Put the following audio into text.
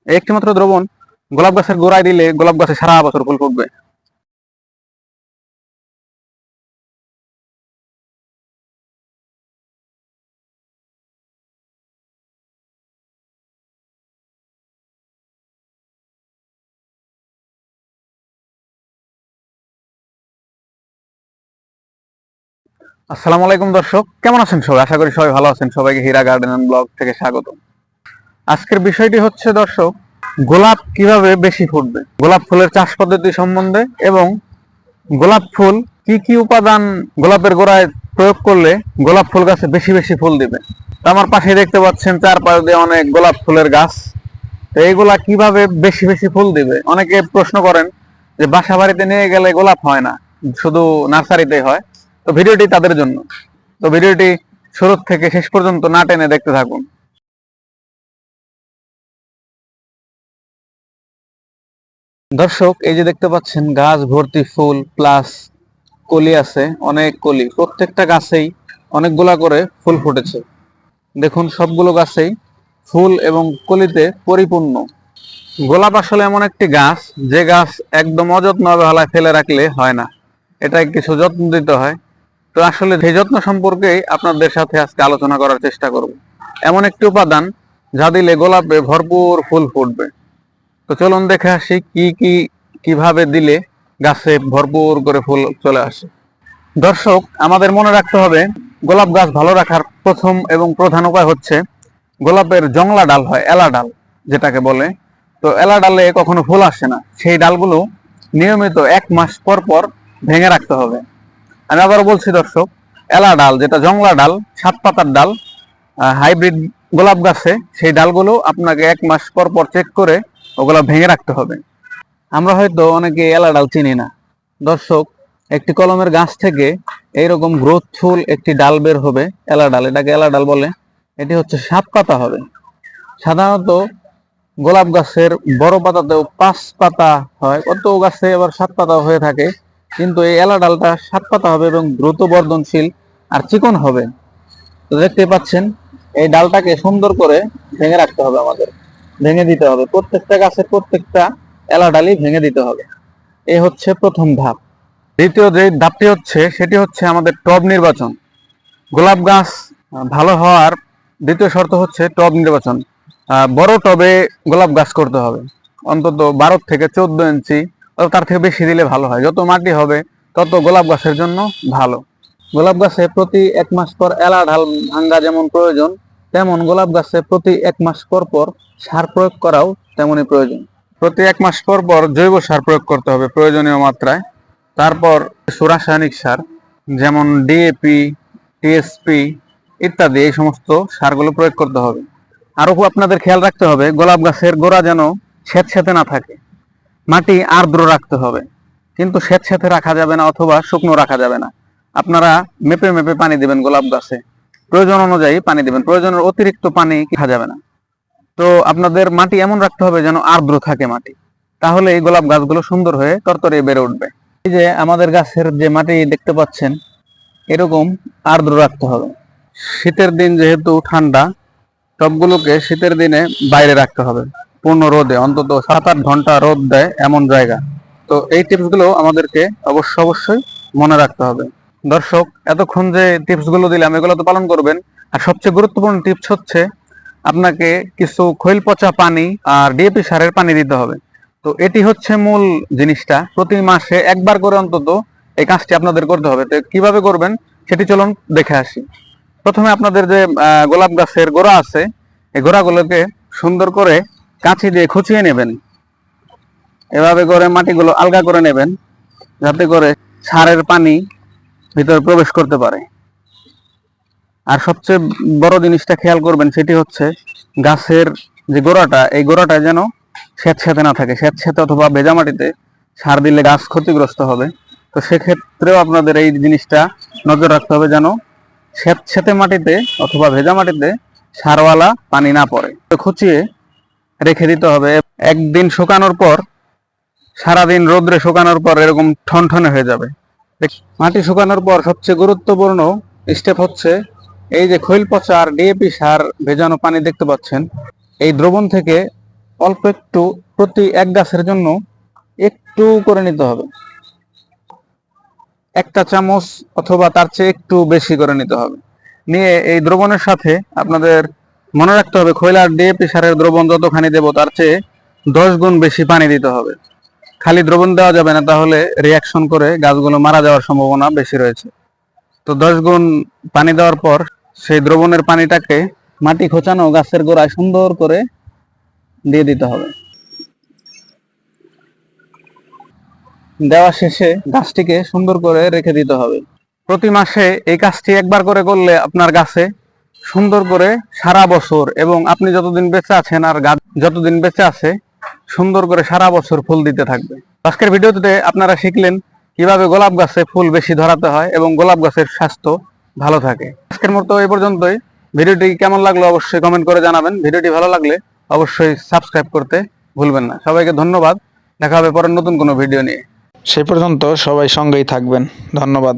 এই একটি মাত্র দ্রবণ গোলাপ গাছের গোড়ায় দিলে গোলাপ গাছে সারা বছর ফুল ফুটবে। আসসালামু আলাইকুম দর্শক, কেমন আছেন সবাই? আশা করি সবাই ভালো আছেন। সবাইকে হীরা গার্ডেন এন্ড ব্লগ থেকে স্বাগত। আজকের বিষয়টি হচ্ছে দর্শক, গোলাপ কিভাবে বেশি ফুটবে, গোলাপ ফুলের চাষ পদ্ধতি সম্বন্ধে এবং গোলাপ ফুল কি কি উপাদান গোলাপের গোড়ায় প্রয়োগ করলে গোলাপ ফুল গাছে বেশি বেশি ফুল দিবে। আমার পাশে দেখতে পাচ্ছেন চারপাশ দিয়ে অনেক গোলাপ ফুলের গাছ। তো এইগুলা কিভাবে বেশি বেশি ফুল দিবে? অনেকে প্রশ্ন করেন যে বাসা বাড়িতে নিয়ে গেলে গোলাপ হয় না, শুধু নার্সারিতে হয়। তো ভিডিওটি তাদের জন্য। তো ভিডিওটি শুরু থেকে শেষ পর্যন্ত না টেনে দেখতে থাকুন। দর্শক, এই যে দেখতে পাচ্ছেন গাছ ভর্তি ফুল প্লাস কলি আছে, অনেক কলি, প্রত্যেকটা গাছেই অনেকগুলা করে ফুল ফুটেছে। দেখুন সবগুলো গাছেই ফুল এবং কলিতে পরিপূর্ণ। গোলাপ আসলে এমন একটি গাছ, যে গাছ একদম অযত্ন অবহেলায় ফেলে রাখলে হয় না, এটাকে কিছু যত্ন দিতে হয়। তো আসলে সেই যত্ন সম্পর্কেই আপনাদের সাথে আজকে আলোচনা করার চেষ্টা করব। এমন একটি উপাদান যা দিলে গোলাপে ভরপুর ফুল ফুটবে। তো চলুন দেখে আসি কি কি কিভাবে দিলে গাছে ভরপুর করে ফুল চলে আসে। দর্শক, আমাদের মনে রাখতে হবে গোলাপ গাছ ভালো রাখার প্রথম এবং প্রধান উপায় হচ্ছে গোলাপের জংলা ডাল হয়, এলা ডাল যেটাকে বলে। তো এলা ডালে কখনো ফুল আসে না, সেই ডালগুলো নিয়মিত 1 মাস পর পর ভেঙে রাখতে হবে। আমি আবারও বলছি দর্শক, এলা ডাল যেটা জংলা ডাল, 7 পাতার ডাল, হাইব্রিড গোলাপ গাছে সেই ডালগুলো আপনাকে 1 মাস পর পর চেক করে ওগুলো ভেঙে রাখতে হবে। আমরা হয়তো অনেকে এলা ডাল চিনি না দর্শক। একটি কলমের গাছ থেকে এইরকম গ্রোথফুল একটি ডাল বের হবে, এলা ডাল, এটাকে এলা ডাল বলে। এটি হচ্ছে 7 পাতা হবে। সাধারণত গোলাপ গাছের বড় পাতাতেও 5 পাতা হয়, কত গাছে আবার 7 পাতা হয়ে থাকে। কিন্তু এই এলা ডালটা 7 পাতা হবে এবং দ্রুত বর্ধনশীল আর চিকন হবে। তো দেখতে পাচ্ছেন, এই ডালটাকে সুন্দর করে ভেঙে রাখতে হবে, আমাদের ভেঙে দিতে হবে। প্রত্যেকটা গাছের প্রত্যেকটা এলা ডালই ভেঙে দিতে হবে। এই হচ্ছে প্রথম ধাপ। দ্বিতীয় যে ধাপটি হচ্ছে, সেটি হচ্ছে আমাদের টব নির্বাচন। গোলাপ গাছ ভালো হওয়ার দ্বিতীয় শর্ত হচ্ছে টব নির্বাচন। বড় টবে গোলাপ গাছ করতে হবে, অন্তত 12 থেকে 14 ইঞ্চি, তার থেকে বেশি দিলে ভালো হয়। যত মাটি হবে তত গোলাপ গাছের জন্য ভালো। গোলাপ গাছে প্রতি 1 মাস পর এলা ঢাল ভাঙ্গা যেমন প্রয়োজন, তেমন গোলাপ গাছে প্রতি 1 মাস পর পর সার প্রয়োগ করাও তেমনই প্রয়োজন। প্রতি 1 মাস পর পর জৈব সার প্রয়োগ করতে হবে প্রয়োজনীয় মাত্রায়। তারপর রাসায়নিক সার যেমন ডিএপি, টিএসপি ইত্যাদি, এই সমস্ত সারগুলো প্রয়োগ করতে হবে। আরও আপনাদের খেয়াল রাখতে হবে গোলাপ গাছের গোড়া যেন স্যাঁতসেঁতে না থাকে। মাটি আর্দ্র রাখতে হবে, কিন্তু স্যাঁতসেঁতে রাখা যাবে না অথবা শুকনো রাখা যাবে না। আপনারা মেপে মেপে পানি দিবেন গোলাপ গাছে, প্রয়োজন অনুযায়ী পানি দিবেন, প্রয়োজনের অতিরিক্ত পানি খাওয়া যাবে না। তো আপনাদের মাটি এমন রাখতে হবে যেন আর্দ্র থাকে মাটি, তাহলে এই গোলাপ গাছগুলো সুন্দর হয়ে তরতরে বেড়ে উঠবে। এই যে আমাদের গাছের যে মাটি দেখতে পাচ্ছেন, এরকম আর্দ্র রাখতে হবে। শীতের দিন যেহেতু ঠান্ডা, টবগুলোকে শীতের দিনে বাইরে রাখতে হবে পূর্ণ রোদে, অন্তত 7-8 ঘন্টা রোদ দেয় এমন জায়গা। তো এই টিপসগুলো আমাদেরকে অবশ্যই মনে রাখতে হবে। দর্শক, এতক্ষণ যে টিপসগুলো দিলাম এগুলো তো পালন করবেন। আর সবচেয়ে গুরুত্বপূর্ণ টিপস হচ্ছে আপনাকে কিছু খৈল পচা পানি আর ডিএপি সারের পানি দিতে হবে। তো এটি হচ্ছে মূল জিনিসটা, প্রতি মাসে একবার করে অন্তত এই কাজটি আপনাদের করতে হবে। তো কিভাবে করবেন সেটি চলুন দেখে আসি। প্রথমে আপনাদের যে গোলাপ গাছের গোড়া আছে, এই গোড়াগুলোকে সুন্দর করে কাঁচি দিয়ে খুঁচিয়ে নেবেন। এভাবে করে মাটিগুলো আলগা করে নেবেন, যাতে করে সারের পানি ভিতরে প্রবেশ করতে পারে। আর সবচেয়ে বড় জিনিসটা খেয়াল করবেন, সেটি হচ্ছে গাছের যে গোড়াটা, এই গোড়াটা যেন স্যাঁতসেঁতে না থাকে। স্যাঁতসেঁতে অথবা ভেজা মাটিতে সার দিলে গাছ ক্ষতিগ্রস্ত হবে। তো সেক্ষেত্রেও আপনাদের এই জিনিসটা নজর রাখতে হবে যেন স্যাঁতসেঁতে মাটিতে অথবা ভেজা মাটিতে সারওয়ালা পানি না পড়ে। তো খুঁচিয়ে রেখে দিতে হবে। একদিন শুকানোর পর, সারাদিন রোদ্রে শুকানোর পর এরকম ঠনঠনে হয়ে যাবে। মাটি শুকানোর পর সবচেয়ে গুরুত্বপূর্ণ স্টেপ হচ্ছে এই যে খৈল পচা আর ডিএপি সার ভেজানো পানি দেখতে পাচ্ছেন, এই দ্রবণ থেকে অল্প একটু প্রতি এক গাছের জন্য একটু করে নিতে হবে, একটা চামচ অথবা তার চেয়ে একটু বেশি করে নিতে হবে। নিয়ে এই দ্রবণের সাথে আপনাদের মনে রাখতে হবে খৈলার ডিএপি সারের দ্রবণ যতখানি দেব তার চেয়ে 10 গুণ বেশি পানি দিতে হবে। খালি দ্রবণ দেওয়া যাবে না, তাহলে রিয়াকশন করে গাছগুলো মারা যাওয়ার সম্ভাবনা বেশি রয়েছে। তো 10 গুণ পানি দেওয়ার পর সেই দ্রবণের পানিটাকে মাটি খোঁচানো গাছের গোড়ায় সুন্দর করে দিয়ে দিতে হবে। দেওয়া শেষে গাছটিকে সুন্দর করে রেখে দিতে হবে। প্রতি মাসে এই কাজটি একবার করে করলে আপনার গাছে সুন্দর করে সারা বছর, এবং আপনি যতদিন বেঁচে আছেন আর গাছ যতদিন বেঁচে আছে সুন্দর করে সারা বছর ফুল দিতে থাকবে। আজকের ভিডিওতে আপনারা শিখলেন কিভাবে গোলাপ গাছে ফুল বেশি ধরাতে হয় এবং গোলাপ গাছের স্বাস্থ্য ভালো থাকে। আজকের মতো এই পর্যন্তই। ভিডিওটি কেমন লাগলো অবশ্যই কমেন্ট করে জানাবেন। ভিডিওটি ভালো লাগলে অবশ্যই সাবস্ক্রাইব করতে ভুলবেন না। সবাইকে ধন্যবাদ। দেখা হবে পরের নতুন কোনো ভিডিও নিয়ে। সেই পর্যন্ত সবাই সঙ্গেই থাকবেন। ধন্যবাদ।